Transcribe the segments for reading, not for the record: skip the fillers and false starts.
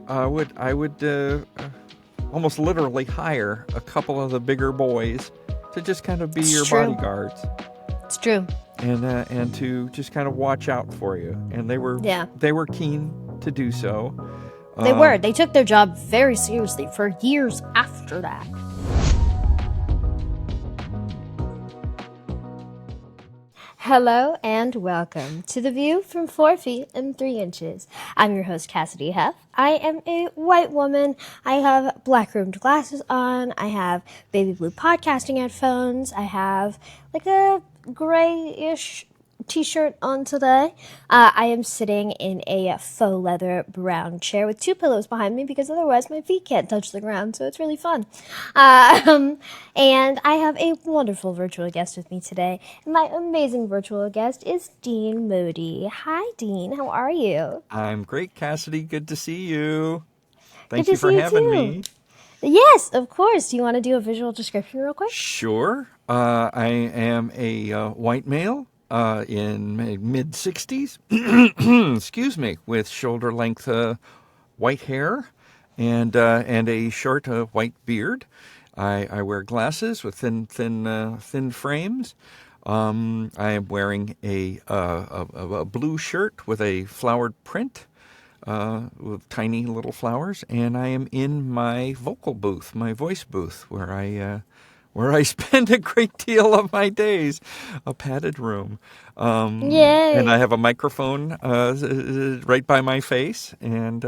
I would almost literally hire a couple of the bigger boys to just kind of be It's your true. bodyguards It's true. and to just kind of watch out for you. And Yeah. they were keen to do so. They were. They took their job very seriously for years after that. Hello and welcome to The View from 4 feet and 3 inches. I'm your host, Cassidy Heff. I am a white woman. I have black rimmed glasses on. I have baby blue podcasting headphones. I have like a grayish t-shirt on today. I am sitting in a faux leather brown chair with 2 pillows behind me because otherwise my feet can't touch the ground, so it's really fun. And I have a wonderful virtual guest with me today. My amazing virtual guest is Dean Moody. Hi, Dean. How are you? I'm great, Cassidy. Good to see you. Good Thank to you for see you having too. me. Yes, of course. Do you want to do a visual description real quick? Sure. I am a white male in my mid 60s, excuse me, with shoulder length white hair and a short white beard. I wear glasses with thin frames. I am wearing a blue shirt with a flowered print with tiny little flowers, and I am in my vocal booth, my voice booth, where I spend a great deal of my days, a padded room. And I Yay. have a microphone right by my face, and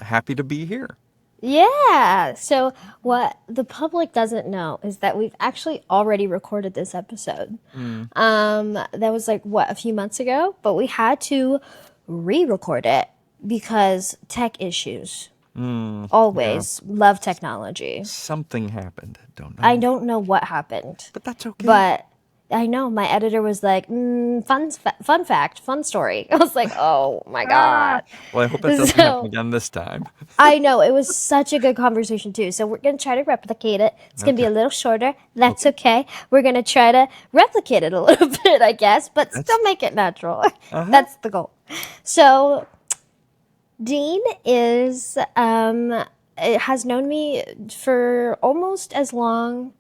happy to be here. Yeah. So, what the public doesn't know is that we've actually already recorded this episode. Mm. That was like, what, a few months ago? But we had to re record it because tech issues. Yeah, Always love technology. something happened. Don't I know, don't know what happened, but that's okay. but I know my editor was like, fun fact, fun story. I was like, oh my Ah, God. well, I hope it doesn't happen So again this time. I know it was such a good conversation too. So we're gonna try to replicate it. It's gonna be Okay, a little shorter. That's okay, okay. We're gonna try to replicate it a little bit, I guess, but still that's make it natural. uh huh. That's the goal. So Dean is has known me for almost as long,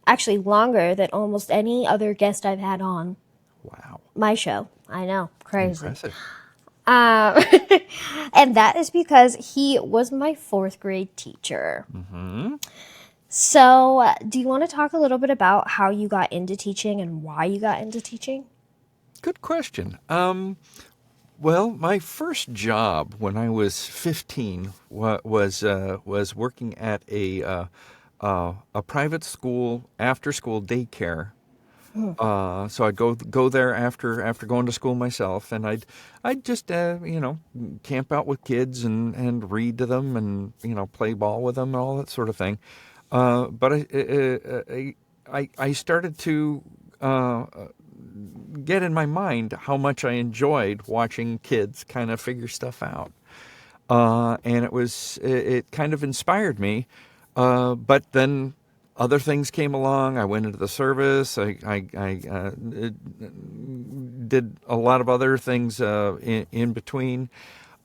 actually longer than almost any other guest I've had on Wow, my show. I know, crazy. impressive. Um, and that is because he was my 4th grade teacher. Hmm. So, do you want to talk a little bit about how you got into teaching and why you got into teaching? Good question. Well, my first job when I was 15 was working at a private school after school daycare. So I'd go there after going to school myself, and I'd just camp out with kids and read to them and play ball with them and all that sort of thing. But I started to get in my mind how much I enjoyed watching kids kind of figure stuff out. And it kind of inspired me. But then other things came along. I went into the service. I did a lot of other things in between.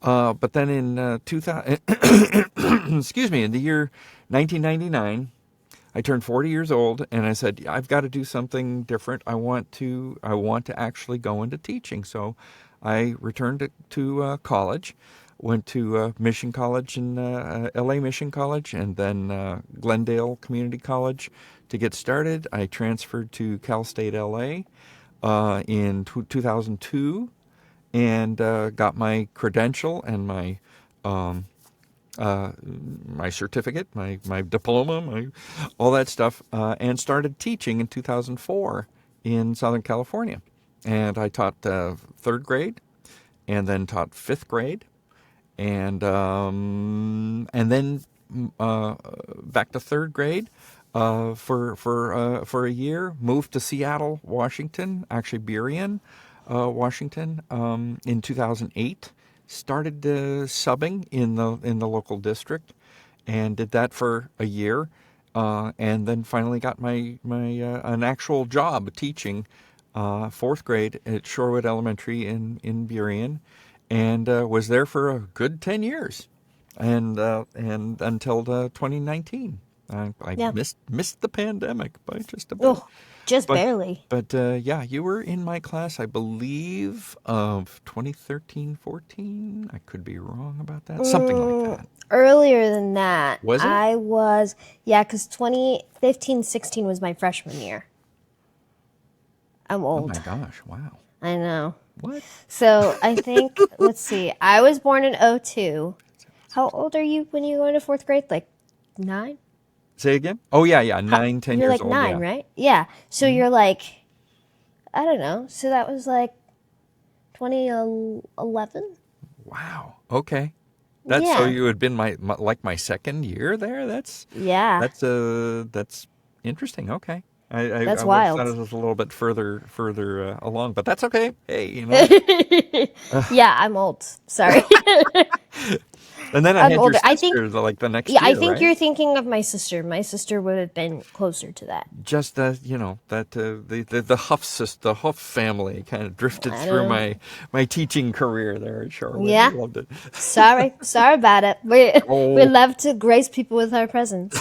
But then in 2000, excuse me, in the year 1999, I turned 40 years old, and I said, I've got to do something different. I want to actually go into teaching. So I returned to college, went to Mission College in LA Mission College, and then Glendale Community College to get started. I transferred to Cal State LA in 2002 and got my credential and my certificate, my diploma, all that stuff, and started teaching in 2004 in Southern California. And I taught 3rd grade, and then taught 5th grade, and then back to 3rd grade for a year. Moved to Seattle, Washington, actually Burien, Washington, in 2008. Started subbing in the local district, and did that for a year, and then finally got my an actual job teaching 4th grade at Shorewood Elementary in Burien, and was there for a good 10 years, and until 2019. I Yeah. missed the pandemic by just a bit. Oh, just But barely. yeah, you were in my class, I believe, of 2013, 14. I could be wrong about that. Something like that. Earlier than that, Was it? I was, yeah, because 2015, 16 was my freshman year. I'm Oh my old. gosh! Wow. I know. What? So I think, let's see, I was born in '02. How old are you when you go into fourth grade? Like 9? Say again? Oh yeah, yeah. 9, 10 You're years like old. 9, Yeah. right? Yeah. So Mhm. you're like, I don't know. So that was like 2011? Wow. Okay. That's so Yeah. you had been like my second year there. Yeah. That's interesting. Okay. I That's would have thought wild. it was a little bit further along, but that's okay. Hey, you know. Yeah, I'm old. Sorry. And then I I'm had your older. I think, sister like the next yeah, I year, think right? you're thinking of my sister. My sister would have been closer to that. Just you know that the the Huff family kind of drifted I through know. my teaching career there at Charlotte. I Yeah. loved it. Sorry. Sorry about it. We Oh, love to grace people with our presence.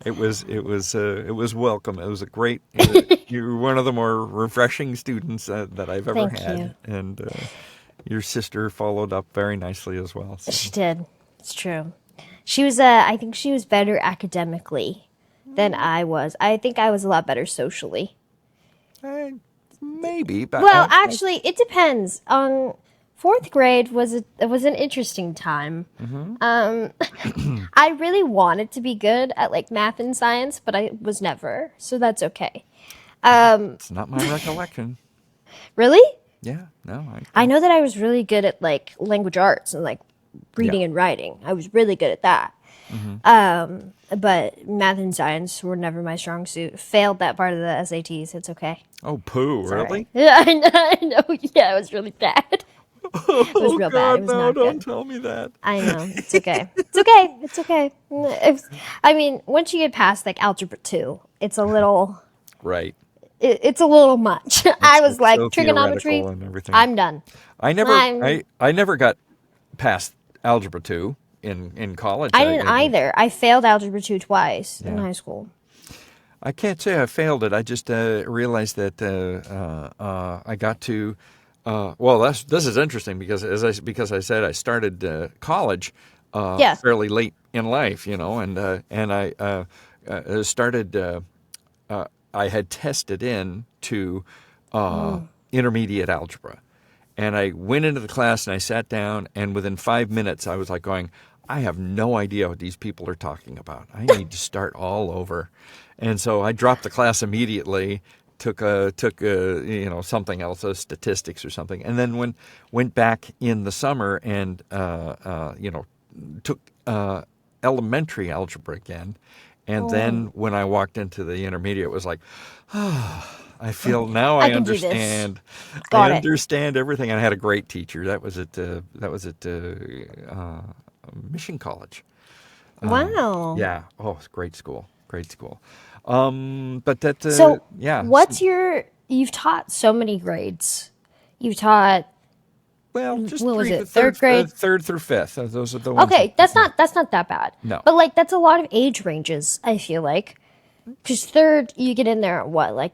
it was welcome. It was a great. You were one of the more refreshing students that I've ever Thank you. had, and your sister followed up very nicely as well. So She did. It's true. She was, I think she was better academically than I was. I think I was a lot better socially. I, maybe, but Well, actually, it depends. Fourth grade was it was an interesting time. mhm. I really wanted to be good at like math and science, but I was never, so that's okay. It's not my recollection. Really? Yeah, no, I know that I was really good at like language arts and like yeah. reading and writing. I was really good at that. Hmm. But math and science were never my strong suit. Failed that part of the SATs. It's okay. Oh, poo, It's all right. really? Yeah, I know. I know. Yeah, it was really bad. It was Oh real bad. It God, was no! not Don't good. tell me that. I know. It's okay. It's okay. It's okay. I mean, once you get past like algebra 2, it's a little Right. it's a little much. I was It's so like trigonometry, theoretical and everything. I'm done. I I'm I never got past algebra 2 in college. I didn't either. I failed algebra 2 twice in Yeah. high school. I can't say I failed it. I just realized that I got to. Well, this is interesting because I said I started college Yeah. fairly late in life, you know, and I started. I had tested in to intermediate algebra, and I went into the class and I sat down, and within 5 minutes I was like going, I have no idea what these people are talking about. I need to start all over. And so I dropped the class immediately, took you know, something else, statistics or something, and then went back in the summer and you know, took elementary algebra again. And then Oh, when I walked into the intermediate, it was like, I feel now I I can do this. understand. I Got it. understand everything. I had a great teacher. That was at Mission College. Wow. Yeah. Oh, it's great school. Great school. But that So, yeah. what's your you've taught so many grades. You've taught Well, just what was three, it? Third grade? third through fifth. Those are the ones. Okay, that's not that bad. No. But like that's a lot of age ranges, I feel like. Cuz third you get in there at what? Like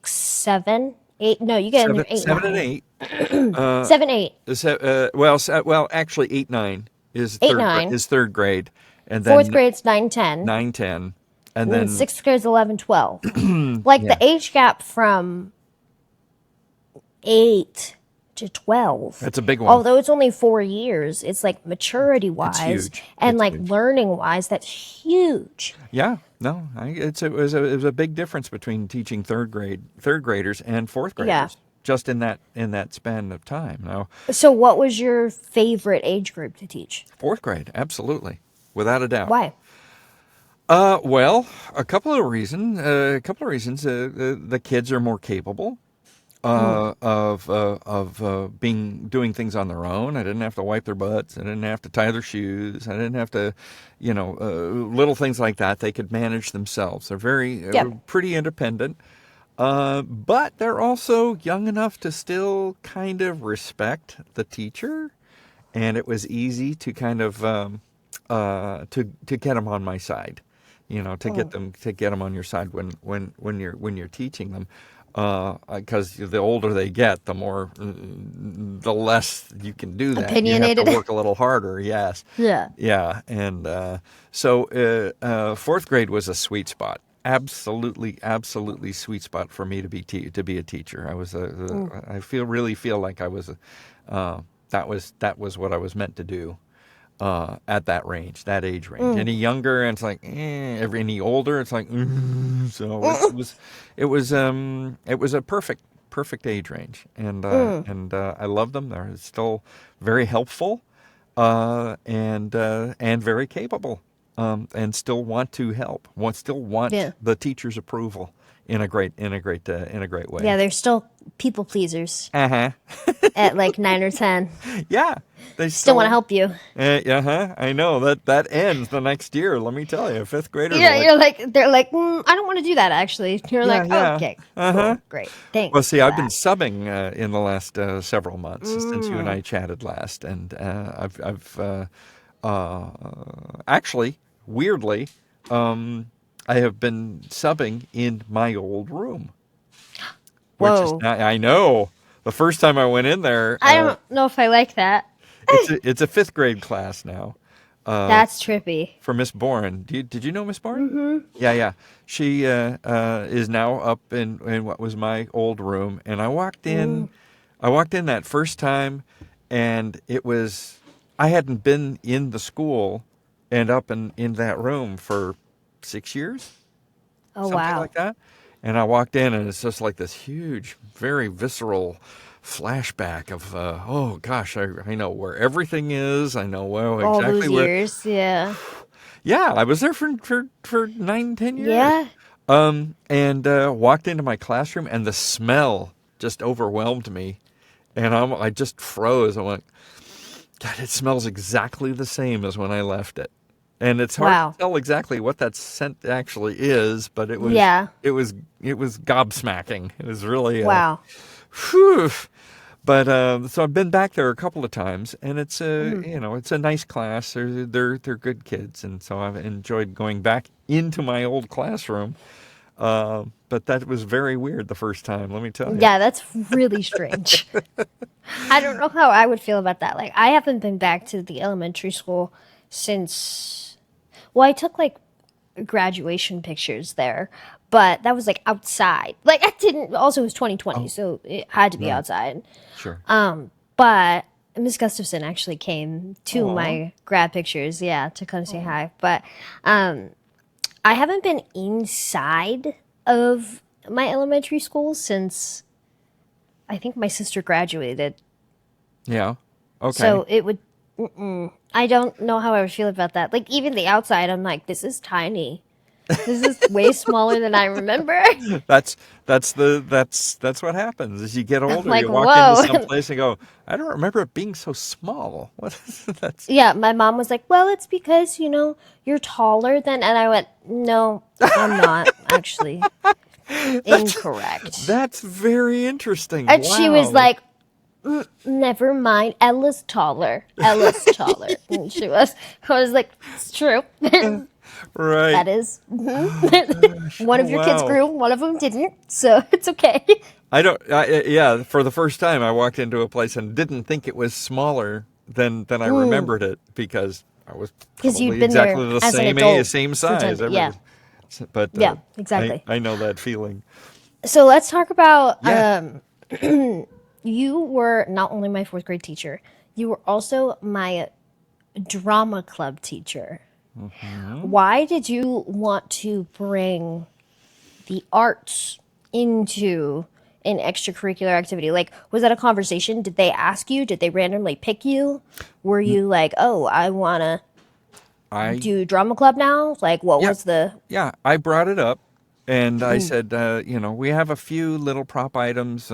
7, 8? No, you get in there 8, Seven and 9. eight. 7, 8. Well, actually, 8, 9 8, 9. is third grade, and Fourth then grade's 9, 10. 9, 10, and And then then sixth grade's 11, 12. Like the yeah, age gap from 8 to 12. that's a big one. Although it's only 4 years, it's like maturity It's wise huge. and It's like huge. learning wise, that's huge. Yeah, no, it was a big difference between teaching third graders and fourth Yeah. graders just in that span of time. Now, So, what was your favorite age group to teach? fourth grade, absolutely, without a doubt. Why? Well, a couple of reasons. The kids are more capable of doing things on their own. I didn't have to wipe their butts. I didn't have to tie their shoes. I didn't have to, you know, little things like that. They could manage themselves. They're very Yep. pretty independent. But they're also young enough to still kind of respect the teacher, and it was easy to kind of to get them on my side, to get them on your side when you're teaching them, because the older they get, the less you can do that. You have to Opinionated. work a little harder. Yes, Yeah. yeah, and fourth grade was a sweet spot. Absolutely, absolutely sweet spot for me to be a teacher. I really feel like I was that was what I was meant to do at that age range. Any younger, and it's like any older, it's like so it was a perfect age range, and I love them. They're still very helpful and very capable, and still want to help. Still want Yeah. the teacher's approval in a great way. Yeah, they're still people pleasers Uh huh. at like 9 or 10. Yeah, they Still want to still. help you. I know that ends the next year. Let me tell you, fifth graders are Yeah, like, they're like, I don't want to do that actually. You're yeah, like, yeah. okay, Uh huh. cool, great, Well, thanks see, for I've been that. subbing in the last several months since you and I chatted last, and uh, actually, weirdly, I have been subbing in my old room, which is Whoa, I know. The first time I went in there, I don't know if I like that. it's a fifth grade class now. That's trippy. For Miss Bourne. Did you know Miss Bourne? Mm-hmm. Yeah, yeah. She is now up in what was my old room, and I walked in. I walked in that first time, and it was I hadn't been in the school and up in that room for 6 years, Oh something wow. like that. And I walked in, and it's just like this huge, very visceral flashback of, oh gosh, I know where everything is. I know well All exactly those where. years, yeah. Yeah, I was there for 9, 10 years. Yeah. And walked into my classroom, and the smell just overwhelmed me, and I just froze. I went, God, it smells exactly the same as when I left it. And it's hard to Wow. tell exactly what that scent actually is, but Yeah. it was gobsmacking. It was really Wow. whew. But so I've been back there a couple of times, and it's Mhm. it's a nice class. They're good kids, and so I've enjoyed going back into my old classroom. But that was very weird the first time. Let me tell you. Yeah, that's really strange. I don't know how I would feel about that. Like, I haven't been back to the elementary school since, well, I took like graduation pictures there, but that was like outside. Like, I didn't, also it was 2020, Oh, so it had to be right, outside. sure. But Miss Gustafson actually came to Aw. my grad pictures, yeah, to come say hi. But I haven't been inside of my elementary school since I think my sister graduated. Yeah. Okay. So it would. I don't know how I would feel about that. Like even the outside, I'm like, this is tiny. This is way smaller than I remember. That's that's what happens as you get I'm older. like, You walk into whoa. some place and go, I don't remember it being so small. What is that's Yeah, my mom was like, well, it's because you're taller than, and I went, no, I'm not actually. Incorrect. that's very interesting. And she was Wow. like, never mind. Ella's taller. Ella's taller. And I was like, it's true. Right. That is. One Oh of your kids wow. grew, one of them didn't. So it's okay. I don't. Yeah, for the first time, I walked into a place and didn't think it was smaller than I remembered it because I was Because you'd probably been there exactly the as an same adult same for 10. size. Yeah. But Yeah, exactly. I know that feeling. So let's talk about Yeah. you were not only my fourth grade teacher, you were also my drama club teacher. Why did you want to bring the arts into an extracurricular activity? Like, was that a conversation? Did they ask you? Did they randomly pick you? Were you like, oh, I want to I do drama club now? Like, what yeah was the yeah I brought it up. And I said, we have a few little prop items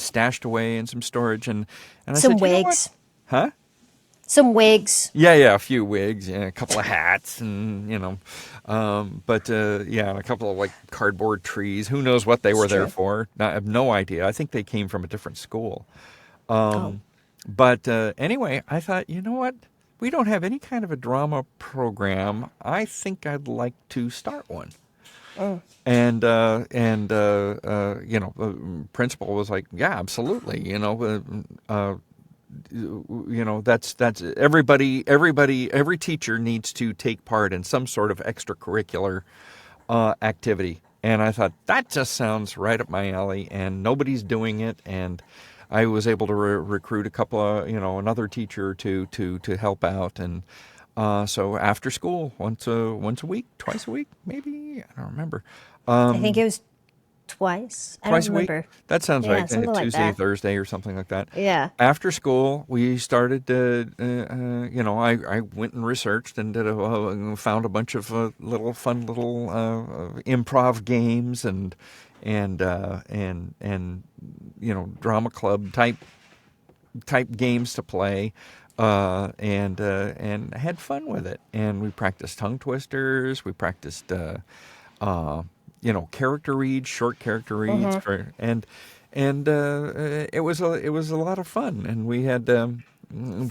stashed away in some storage, and I some said, you know what? wigs? Huh? Some wigs. Yeah, a few wigs, yeah, a couple of hats, and yeah, and a couple of like cardboard trees. Who knows what they It's were there true. for? I have no idea. I think they came from a different school. Oh. But anyway, I thought, you know what? We don't have any kind of a drama program. I think I'd like to start one. Mm. And principal was like, yeah, absolutely. That's every teacher needs to take part in some sort of extracurricular activity. And I thought that just sounds right up my alley, and nobody's doing it. And I was able to recruit a couple of, another teacher to help out. And so after school, once a week, twice a week, maybe, I don't remember. I think it was twice. I don't Twice a week? remember. That sounds Yeah, right. something like Tuesday, that. Thursday, or something like that. Yeah. After school, we started to, I went and researched and found a bunch of fun little improv games and drama club type games to play. And had fun with it. And we practiced tongue twisters. We practiced character reads, short character reads Mm-hmm. and it was a lot of fun. And we had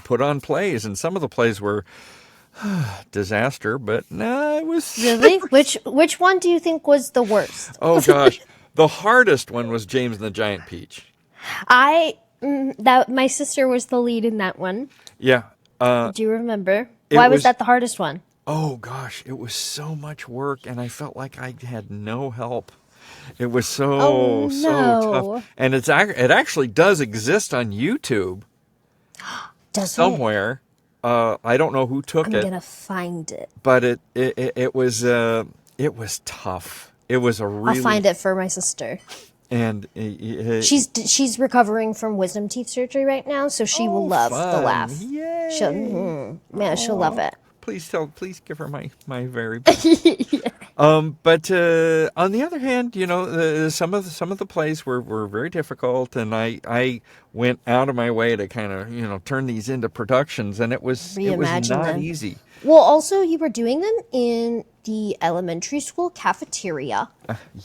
put on plays, and some of the plays were disaster, but no, it was. Really? Which one do you think was the worst? Oh gosh, the hardest one was James and the Giant Peach. That my sister was the lead in that one. Yeah. Do you remember? It Why was was. that the hardest one? Oh gosh, it was so much work, and I felt like I had no help. It was so Oh tough, no. and it actually does exist on YouTube Does it? somewhere. I don't know who took I'm it, gonna find it. but it was tough. It was a I'll really find it for my sister. and She's recovering from wisdom teeth surgery right now, so she will love the fun. laugh. Yay! She'll love it. Please give her my very best. But on the other hand, some of the plays were very difficult, and I went out of my way to kind of turn these into productions, and it was Reimagine not them. easy. Well, also you were doing them in the elementary school cafeteria.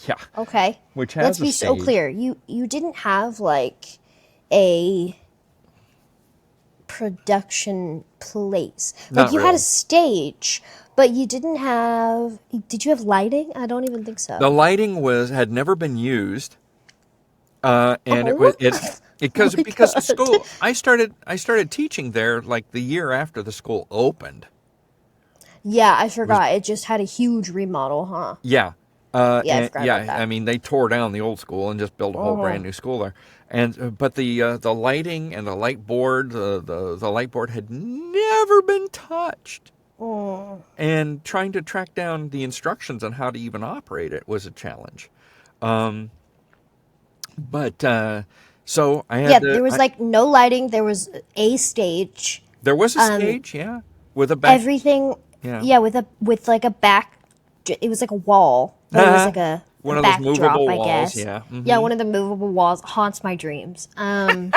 Yeah, Okay. which has Let's a be so stage. clear. You didn't have like a production place. Like Not you had really. a stage, but you didn't have. Did you have lighting? I don't even think so. The lighting had never been used, and it Oh. was it Oh my because the God. school I started teaching there like the year after the school opened. Yeah, I forgot. It just had a huge remodel, huh? Yeah. Yeah, I forgot about I that. mean, they tore down the old school and just built a whole brand new school there. And but the lighting and the light board, the light board had never been touched. Oh. And trying to track down the instructions on how to even operate it was a challenge. But so I Yeah, had to. there was like no lighting. There was a stage. There was a stage, yeah, with a back. Everything. Yeah. Yeah, with like a back. It was like a wall, but it was like One a of those backdrop, movable I walls, guess. yeah. Yeah, one of the movable walls haunts my dreams. But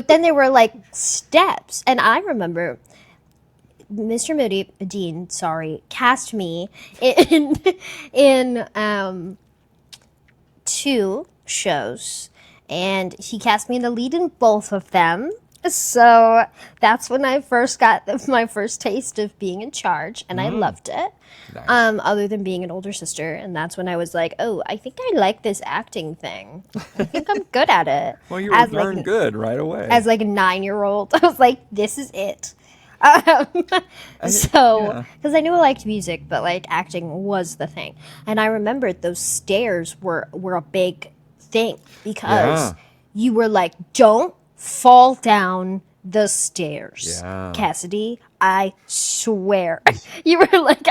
then there were like steps, and I remember Mr. Moody, Dean, sorry, cast me in two shows, and he cast me in the lead in both of them. So that's when I first got my first taste of being in charge, and I loved it. Nice. Other than being an older sister, and that's when I was like, "Oh, I think I like this acting thing. I think I'm good at it." Well, you were As darn like good right away. as like a 9-year-old, I was like, "This is it." Um, so, yeah. because I knew I liked music, but like acting was the thing, and I remembered those stairs were a big thing because Yeah. you were like, "Don't fall down the stairs, Yeah. Cassidy. I swear." You were like,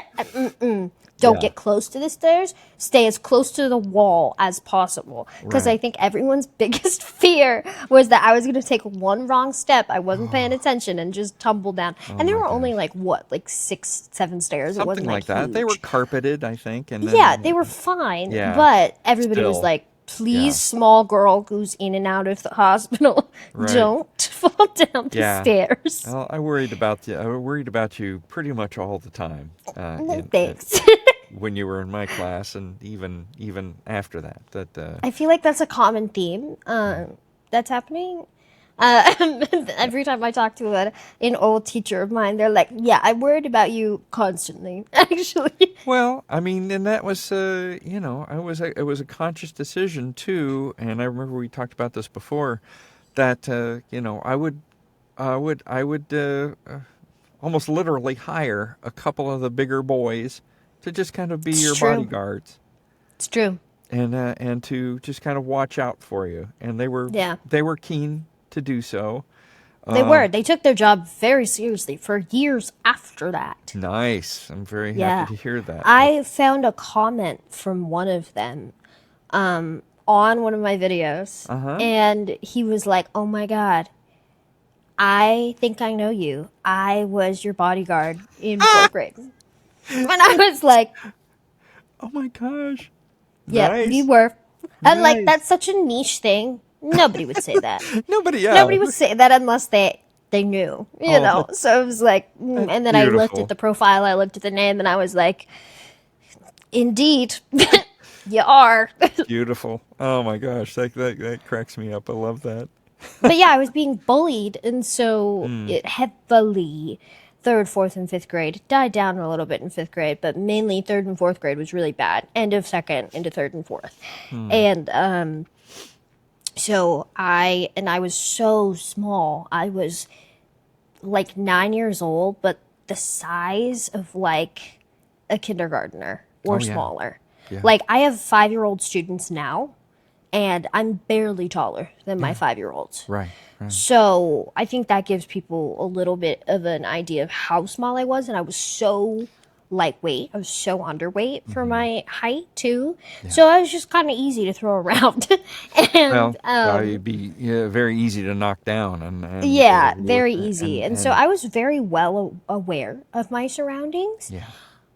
don't Yeah. get close to the stairs. Stay as close to the wall as possible. Because Right. I think everyone's biggest fear was that I was going to take one wrong step. I wasn't paying attention and just tumble down. And there my were only like, what, like 6, 7 stairs? It Something wasn't like that. huge. They were carpeted, I think, and then Yeah, they were fine. Yeah. But everybody was Still. like, please, Yeah. small girl who's in and out of the hospital, Right. don't fall down the Yeah. stairs. Well, I worried about you. I worried about you pretty much all the time. Thanks. When you were in my class, and even after that. I feel like that's a common theme that's happening. Every time I talk to an old teacher of mine, they're like, "Yeah, I worried about you constantly." Actually, Well, I mean, and that was, it was a conscious decision too. And I remember we talked about this before, that I would almost literally hire a couple of the bigger boys to just kind of be it's your true. bodyguards, It's true. and to just kind of watch out for you. And Yeah. they were keen to do so. They were. They took their job very seriously for years after that. Nice. I'm very happy Yeah. to hear that. I found a comment from one of them on one of my videos, Uh-huh. and he was like, "Oh my God, I think I know you. I was your bodyguard in fourth grade." And I was like, Oh my gosh. "Yep, you Nice. were." And like, Nice. that's such a niche thing. Nobody would say that. Nobody Nobody would else. say that unless they knew, you Oh, know. So it was like, that's and then I looked at beautiful. the profile, I looked at the name, and I was like, indeed, you are. Beautiful. Oh my gosh. That cracks me up. I love that. But yeah, I was being bullied, and so Mm. it heavily third, fourth, and fifth grade. It died down a little bit in fifth grade, but mainly third and fourth grade was really bad. End of second into third and fourth, and so I was so small. I was like 9 years old, but the size of like a kindergartner Oh or yeah. smaller. Yeah. Like I have 5-year-old students now, and I'm barely taller than my Yeah. 5-year-olds. Right. Right. So I think that gives people a little bit of an idea of how small I was, and I was so lightweight. I was so underweight for my height too. Yeah. So I was just kind of easy to throw around, and Well, you'd be very easy to knock down, yeah, very easy. And so and I was very well aware of my surroundings. yeah.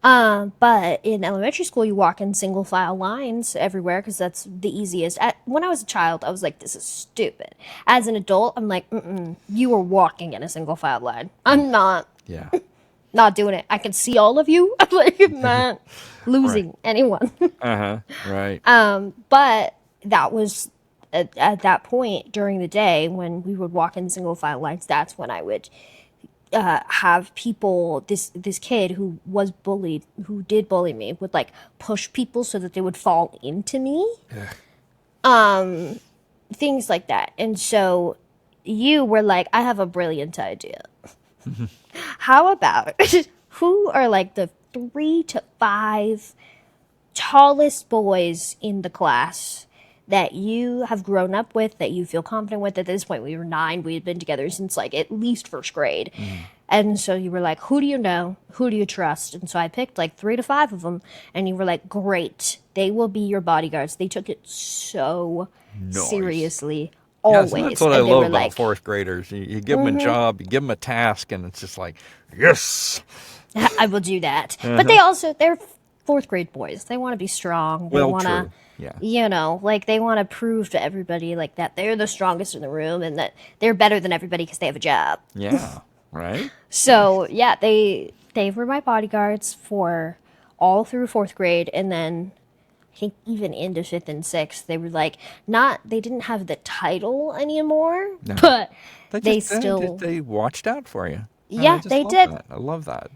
But in elementary school, you walk in single file lines everywhere because that's the easiest. When I was a child, I was like, this is stupid. As an adult, I'm like, you are walking in a single file line. I'm Yeah. not doing it. I can see all of you. I'm like, I'm not losing anyone. Uh-huh. Right. But that was at that point during the day when we would walk in single file lines. That's when I would have people. This kid who was bullied, who did bully me, would like push people so that they would fall into me. Things like that. And so you were like, I have a brilliant idea. How about who are like the 3 to 5 tallest boys in the class that you have grown up with, that you feel confident with? At this point, we were 9. We had been together since like at least first grade. And so you were like, who do you know? Who do you trust? And so I picked like 3 to 5 of them. And you were like, great. They will be your bodyguards. They took it so Nice. seriously. Yeah, Always. so that's what I And they love were about like, fourth graders. You give them a job, you give them a task, and it's just like, yes. I will do that. But they're fourth grade boys. They want to be strong. They Well, want to, true. Yeah. like they want to prove to everybody like that they're the strongest in the room and that they're better than everybody because they have a job. Yeah. Right. So yeah, they were my bodyguards for all through fourth grade, and then I think even into fifth and sixth, they were like they didn't have the title anymore, No. but They they just still they watched out for you. Yeah, I just they love did. that. I love that.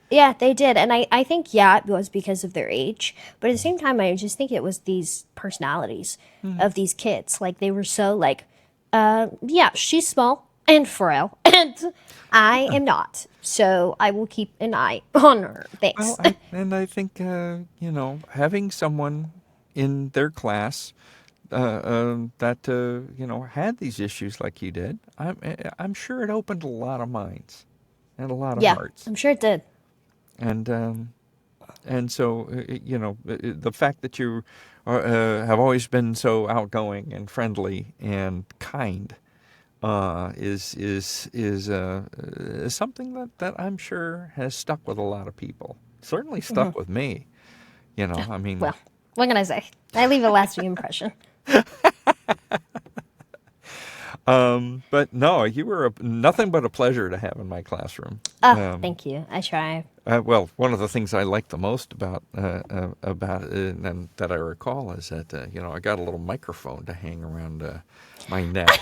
Yeah, they did. And I think, yeah, it was because of their age. But at the same time, I just think it was these personalities of these kids. Like, they were so, like, yeah, she's small and frail, and I am not. So I will keep an eye on her. Thanks. Well, I think, having someone in their class that, had these issues like you did, I'm sure it opened a lot of minds and a lot of Yeah, hearts. I'm sure it did. And so, the fact that you have always been so outgoing and friendly and kind is something that I'm sure has stuck with a lot of people. Certainly stuck with me. I mean, Well, what can I say? I leave a lasting impression. But no, you were nothing but a pleasure to have in my classroom. Oh, thank you. I try. Well, one of the things I like the most about it, and that I recall, is that I got a little microphone to hang around my neck,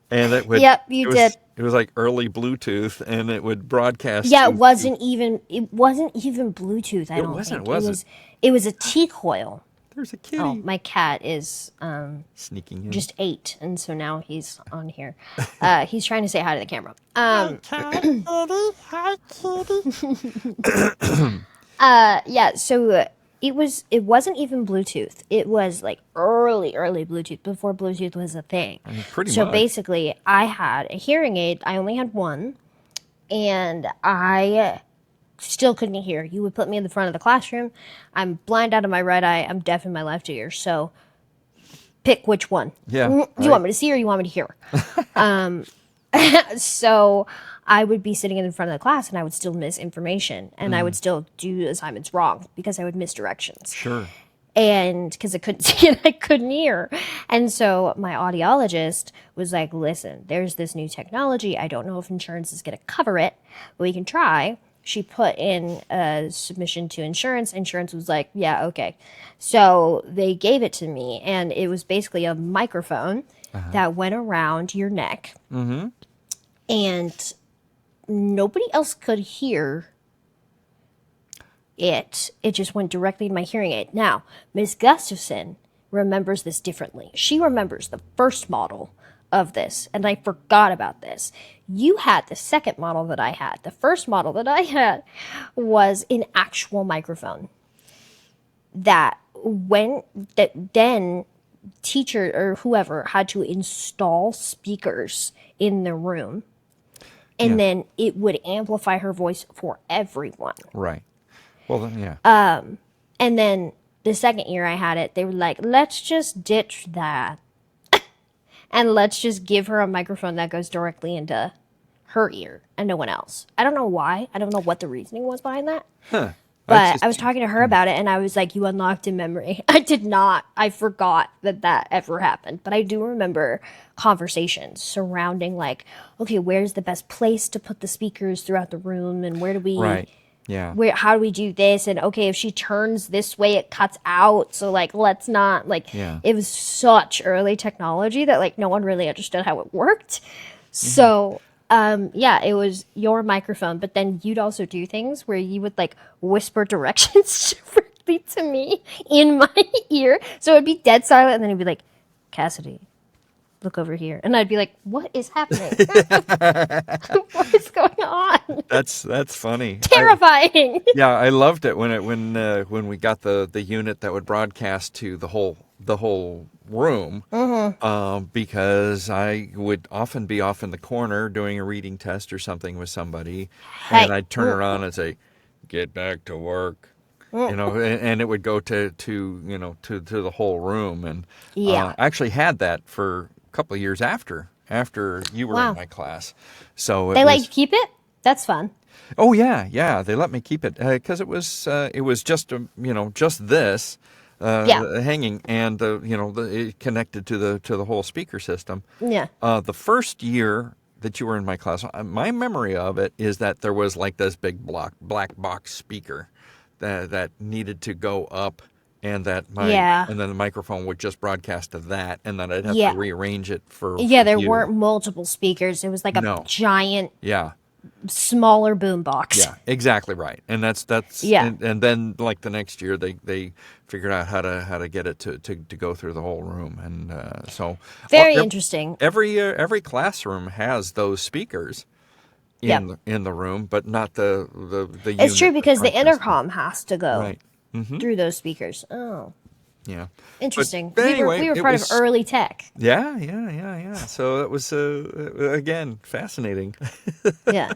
and Yep, you did. it was like early Bluetooth, and it would broadcast Yeah, to it wasn't even Bluetooth, I it don't wasn't, think. was it? It was a T-coil. There's a Oh, kitty my cat is sneaking in. just 8, and so now he's on here. He's trying to say hi to the camera. Hi, cat, kitty. Hi, kitty. Yeah, so it wasn't even Bluetooth. It was like early Bluetooth before Bluetooth was a thing. I mean, pretty So much. basically, I had a hearing aid. I only had one, and I still couldn't hear. You would put me in the front of the classroom. I'm blind out of my right eye. I'm deaf in my left ear. So pick which one. Yeah, Do you want me to see or you want me to hear? So I would be sitting in the front of the class and I would still miss information and I would still do assignments wrong because I would miss directions. Sure. And because I couldn't see and I couldn't hear. And so my audiologist was like, listen, there's this new technology. I don't know if insurance is going to cover it, but we can try. She put in a submission to insurance. Insurance was like, yeah, okay. So they gave it to me, and it was basically a microphone that went around your neck. Mm-hmm. And nobody else could hear it. It just went directly in my hearing aid. Now, Ms. Gustafson remembers this differently. She remembers the first model of this, and I forgot about this. You had the second model that I had. The first model that I had was an actual microphone that then teacher or whoever had to install speakers in the room, and Yeah. then it would amplify her voice for everyone. Right. Well, then, yeah. And then the second year I had it, they were like, let's just ditch that and let's just give her a microphone that goes directly into her ear and no one else. I don't know why. I don't know what the reasoning was behind that. Huh. But I was talking to her about it and I was like, you unlocked a memory. I did not. I forgot that ever happened. But I do remember conversations surrounding like, okay, where's the best place to put the speakers throughout the room and where do we... Right. Yeah. How do we do this? And okay, if she turns this way, it cuts out. So like, let's not like. Yeah. It was such early technology that like no one really understood how it worked. So yeah, it was your microphone, but then you'd also do things where you would like whisper directions directly to me in my ear. So it'd be dead silent, and then it'd be like, Cassidy, look over here, and I'd be like, what is happening? What is going on? That's funny. Terrifying. Yeah, I loved it when we got the unit that would broadcast to the whole room, because I would often be off in the corner doing a reading test or something with somebody, and Hey. I'd turn around and say, "Get back to work," and it would go to the whole room, and Yeah. I actually had that for a couple of years after you were Wow. in my class, so They let you keep it? That's fun. Oh yeah, they let me keep it because it was just just this Yeah. hanging, and it connected to the whole speaker system. Yeah. The first year that you were in my class, my memory of it is that there was like this big black box speaker that needed to go up, and that Yeah. and then the microphone would just broadcast to that, and then I'd have Yeah. to rearrange it for Yeah, there you. weren't multiple speakers. It was like a No. giant, Yeah. smaller boom box. Yeah, exactly right, and that's Yeah. and then like the next year they figured out how to get it to go through the whole room, and so Very ev- interesting. Every classroom has those speakers Yep. in the room, but not the It's true unit that because the broadcasts intercom has to go Right. through those speakers. Oh, Yeah. interesting. But anyway, we were it part was- of early tech. Yeah. So it was again fascinating. Yeah.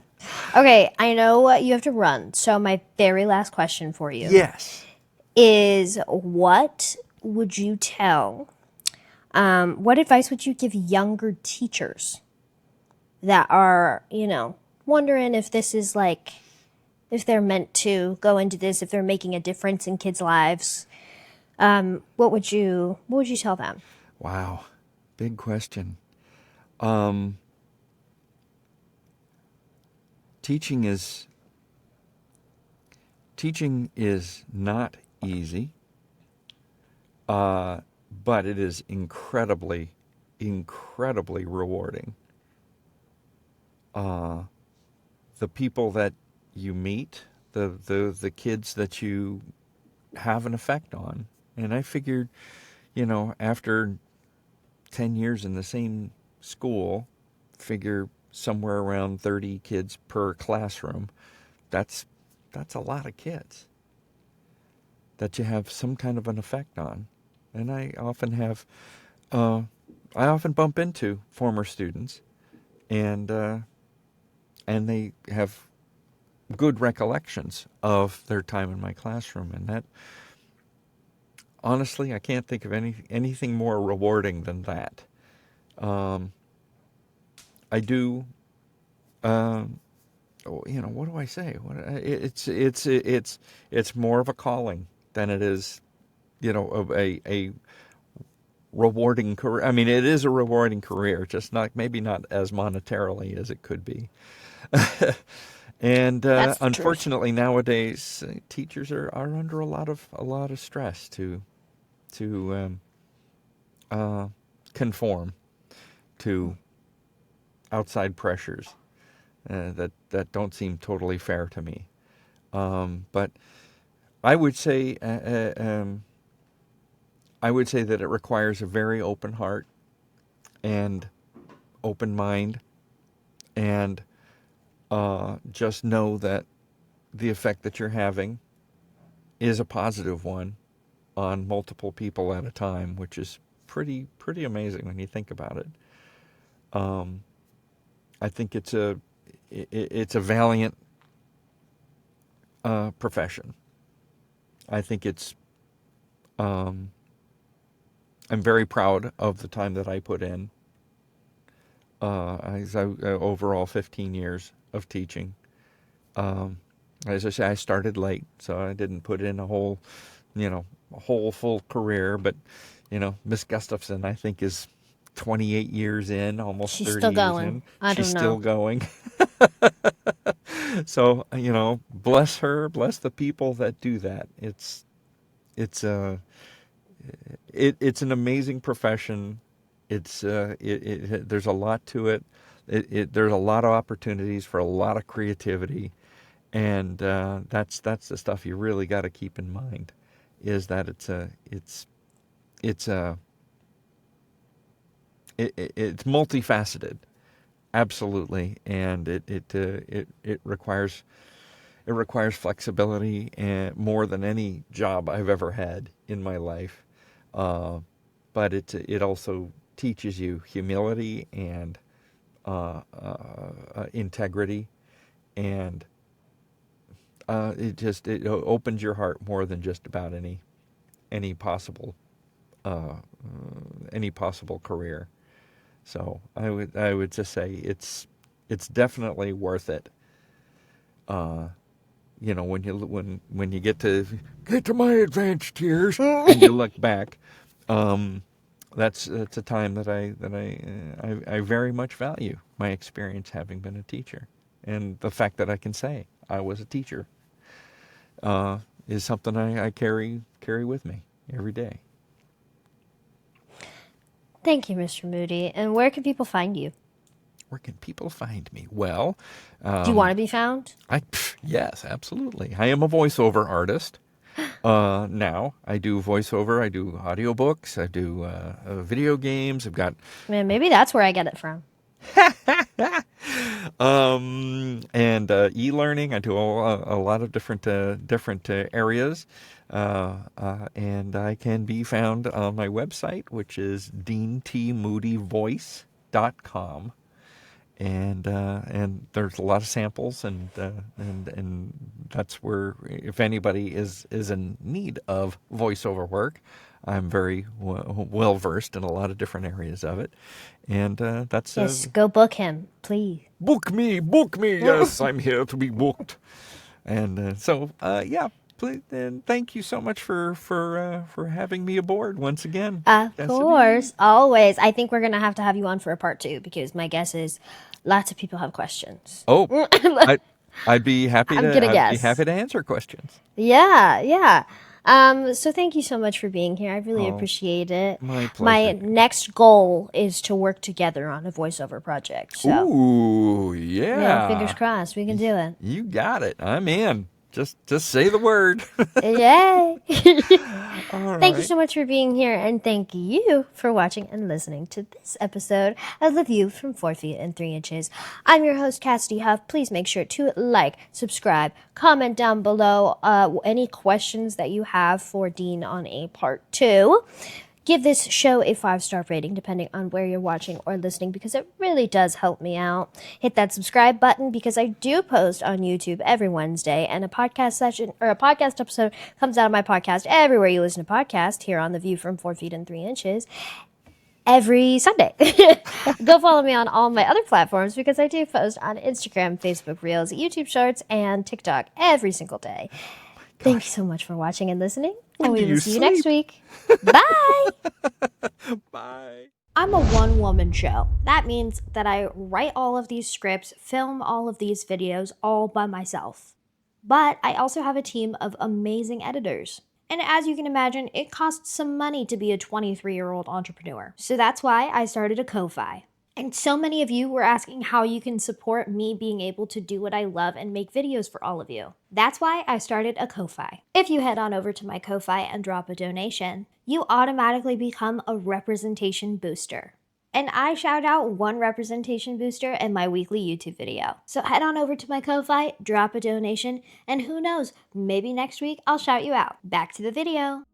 Okay, I know you have to run. So my very last question for you Yes. is, what would you tell? What advice would you give younger teachers that are, wondering if this is like, if they're meant to go into this, if they're making a difference in kids' lives? What would you tell them? Wow. Big question. Um, teaching is teaching is not easy, but it is incredibly rewarding. Uh, the people that you meet, the kids that you have an effect on, and I figured, after 10 years in the same school, figure somewhere around 30 kids per classroom. That's that's a lot of kids that you have some kind of an effect on. And uh, I often bump into former students, and they have good recollections of their time in my classroom, and that honestly, I can't think of anything more rewarding than that. Um, I do. Um, what do I say? It's more of a calling than it is, of a rewarding career. I mean, it is a rewarding career, just maybe not as monetarily as it could be. And That's the truth. unfortunately, nowadays, teachers are under a lot of stress to uh, conform to outside pressures that don't seem totally fair to me. But I would say I would say that it requires a very open heart and open mind, and just know that the effect that you're having is a positive one on multiple people at a time, which is pretty amazing when you think about it. Um, I think it's a valiant profession. I think um, I'm very proud of the time that I put in. Overall 15 years of teaching. Um, as I say, I started late, so I didn't put in a whole full career. But Miss Gustafson, I think, is 28 years in, almost She's 30 still years going. in. I She's don't still know. going. So bless her, bless the people that do that. It's an amazing profession. There's a lot to it. There's a lot of opportunities for a lot of creativity, and that's the stuff you really got to keep in mind. Is that it's a it's multifaceted, absolutely, and it requires flexibility and more than any job I've ever had in my life. Uh, but it also teaches you humility and integrity, and it opens your heart more than just about any possible uh, any possible career. So I would just say it's definitely worth it. Uh, when you get to my advanced years and you look back, um, that's a time that I very much value my experience having been a teacher, and the fact that I can say I was a teacher uh, is something I carry with me every day. Thank you, Mr. Moody. And where can people find you? Where can people find me? Well, Do you want to be found? yes, absolutely. I am a voiceover artist. Now I do voiceover. I do audiobooks. I do video games. I've got Man, maybe that's where I get it from. and e-learning. I do a lot of different areas, and I can be found on my website, which is deantmoodyvoice.com. And there's a lot of samples, and that's where, if anybody is in need of voiceover work, I'm very well versed in a lot of different areas of it, and that's Yes, go book him, please. book me, book me. Yes, I'm here to be booked. And yeah. please, and thank you so much for having me aboard once again. Of Cassidy. course, always. I think we're going to have you on for a part two because my guess is lots of people have questions. Oh, I I'd be happy I'm to going to guess. answer questions. Yeah, yeah. So thank you so much for being here. I really Oh, appreciate it. my My pleasure. next goal is to work together on a voiceover project. So, Ooh, fingers yeah. crossed, we can do it. You got it. I'm in. Just say the word. Yay! All Thank you right. so much for being here, and thank you for watching and listening to this episode of The View from 4 Feet and 3 Inches. I'm your host, Cassidy Huff. Please make sure to like, subscribe, comment down below any questions that you have for Dean on a part 2. Give this show a 5-star rating depending on where you're watching or listening because it really does help me out. Hit that subscribe button because I do post on YouTube every Wednesday, and a podcast session or a podcast episode comes out of my podcast everywhere you listen to podcasts here on The View from 4 Feet and 3 Inches every Sunday. Go follow me on all my other platforms because I do post on Instagram, Facebook Reels, YouTube Shorts, and TikTok every single day. Thank you Gosh, so much for watching and listening, and when do we will you see you next sleep? week. Bye! Bye. I'm a one-woman show. That means that I write all of these scripts, film all of these videos all by myself. But I also have a team of amazing editors. And as you can imagine, it costs some money to be a 23-year-old entrepreneur. So that's why I started a Ko-Fi. And so many of you were asking how you can support me being able to do what I love and make videos for all of you. That's why I started a Ko-Fi. If you head on over to my Ko-Fi and drop a donation, you automatically become a representation booster. And I shout out one representation booster in my weekly YouTube video. So head on over to my Ko-Fi, drop a donation, and who knows, maybe next week I'll shout you out. Back to the video.